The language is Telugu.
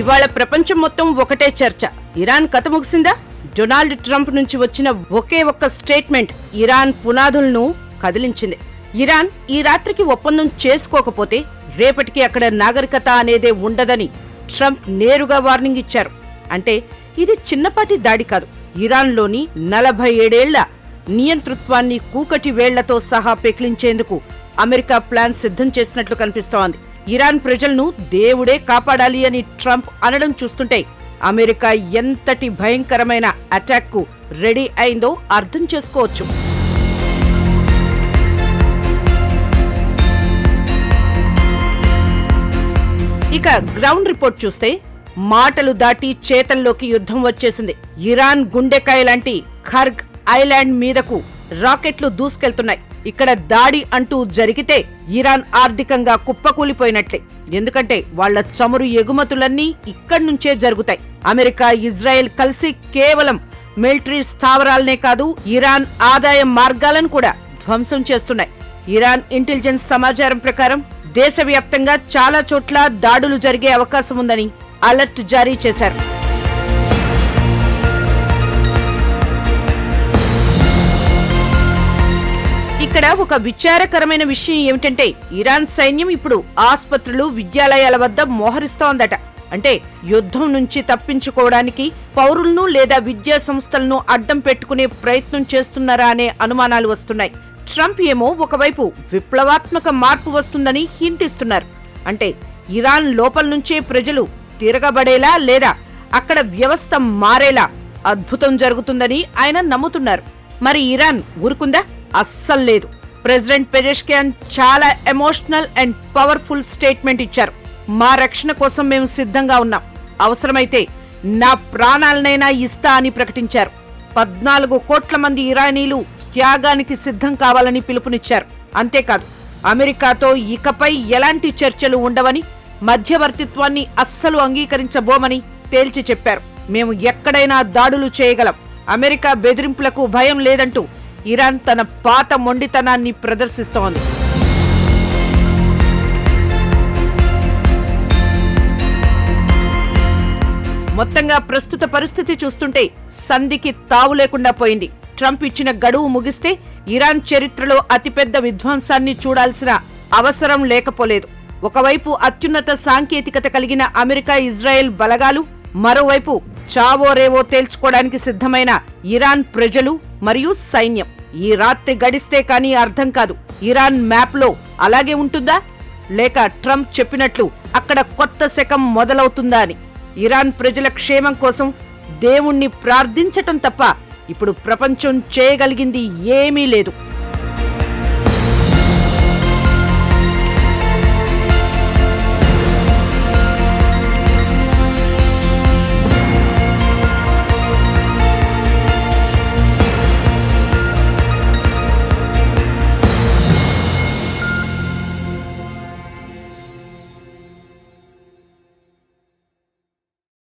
ఇవాళ ప్రపంచం మొత్తం ఒకటే చర్చ. ఇరాన్ కథ ముగిసిందా? డొనాల్డ్ ట్రంప్ నుంచి వచ్చిన ఒకే ఒక్క స్టేట్మెంట్ ఇరాన్ పునాదులను కదిలించింది. ఇరాన్ ఈ రాత్రికి ఒప్పందం చేసుకోకపోతే రేపటికి అక్కడ నాగరికత అనేదే ఉండదని ట్రంప్ నేరుగా వార్నింగ్ ఇచ్చారు. అంటే ఇది చిన్నపాటి దాడి కాదు. ఇరాన్లోని 47 ఏళ్ల నియంతృత్వాన్ని కూకటి వేళ్లతో సహా పెకిలించేందుకు అమెరికా ప్లాన్ సిద్ధం చేసినట్లు కనిపిస్తోంది. ఇరాన్ ప్రజలను దేవుడే కాపాడాలి అని ట్రంప్ అనడం చూస్తుంటే అమెరికా ఎంతటి భయంకరమైన అటాక్ కు రెడీ అయిందో అర్థం చేసుకోవచ్చు. ఇక గ్రౌండ్ రిపోర్ట్ చూస్తే మాటలు దాటి చేతల్లోకి యుద్ధం వచ్చేసింది. ఇరాన్ గుండెకాయ లాంటి ఖర్గ్ ఐలాండ్ మీదకు రాకెట్లు దూసుకెళ్తున్నాయి. ఇక్కడ దాడి అంటూ జరిగితే ఇరాన్ ఆర్థికంగా కుప్పకూలిపోయినట్లే. ఎందుకంటే వాళ్ల చమురు ఎగుమతులన్నీ ఇక్కడి నుంచే జరుగుతాయి. అమెరికా, ఇజ్రాయెల్ కలిసి కేవలం మిలిటరీ స్థావరాలనే కాదు, ఇరాన్ ఆదాయ మార్గాలను కూడా ధ్వంసం చేస్తున్నాయి. ఇరాన్ ఇంటెలిజెన్స్ సమాచారం ప్రకారం దేశవ్యాప్తంగా చాలా చోట్ల దాడులు జరిగే అవకాశం ఉందని అలర్ట్ జారీ చేశారు. ఇక్కడ ఒక విచారకరమైన విషయం ఏమిటంటే ఇరాన్ సైన్యం ఇప్పుడు ఆస్పత్రులు, విద్యాలయాల వద్ద మోహరిస్తోందట. అంటే యుద్ధం నుంచి తప్పించుకోవడానికి పౌరులను లేదా విద్యా సంస్థలను అడ్డం పెట్టుకునే ప్రయత్నం చేస్తున్నారా అనే అనుమానాలు వస్తున్నాయి. ట్రంప్ ఏమో ఒకవైపు విప్లవాత్మక మార్పు వస్తుందని హింట్ ఇస్తున్నారు. అంటే ఇరాన్ లోపల నుంచే ప్రజలు తిరగబడేలా లేదా అక్కడ వ్యవస్థ మారేలా అద్భుతం జరుగుతుందని ఆయన నమ్ముతున్నారు. మరి ఇరాన్ ఊరుకుందా? అస్సలు లేదు. ప్రెసిడెంట్ పెజెష్కియాన్ చాలా ఎమోషనల్ అండ్ పవర్ఫుల్ స్టేట్మెంట్ ఇచ్చారు. మా రక్షణ కోసం మేము సిద్ధంగా ఉన్నాం, అవసరమైతే నా ప్రాణాలనైనా ఇస్తా అని ప్రకటించారు. 14 కోట్ల మంది ఇరానీలు త్యాగానికి సిద్ధం కావాలని పిలుపునిచ్చారు. అంతేకాదు అమెరికాతో ఇకపై ఎలాంటి చర్చలు ఉండవని, మధ్యవర్తిత్వాన్ని అస్సలు అంగీకరించబోమని తేల్చి చెప్పారు. మేము ఎక్కడైనా దాడులు చేయగలం, అమెరికా బెదిరింపులకు భయం లేదంటూ ఇరాన్ తన పాత మొండితనాన్ని ప్రదర్శిస్తోంది. మొత్తంగా ప్రస్తుత పరిస్థితి చూస్తుంటే సంధికి తావు లేకుండా పోయింది. ట్రంప్ ఇచ్చిన గడువు ముగిస్తే ఇరాన్ చరిత్రలో అతిపెద్ద విధ్వంసాన్ని చూడాల్సిన అవసరం లేకపోలేదు. ఒకవైపు అత్యున్నత సాంకేతికత కలిగిన అమెరికా, ఇజ్రాయెల్ బలగాలు, మరోవైపు చావో రేవో తేల్చుకోవడానికి సిద్ధమైన ఇరాన్ ప్రజలు మరియు సైన్యం. ఈ రాత్రి గడిస్తే కానీ అర్థం కాదు ఇరాన్ మ్యాప్ లో అలాగే ఉంటుందా లేక ట్రంప్ చెప్పినట్లు అక్కడ కొత్త శకం మొదలవుతుందా అని. ఇరాన్ ప్రజల క్షేమం కోసం దేవుణ్ణి ప్రార్థించటం తప్ప ఇప్పుడు ప్రపంచం చేయగలిగింది ఏమీ లేదు.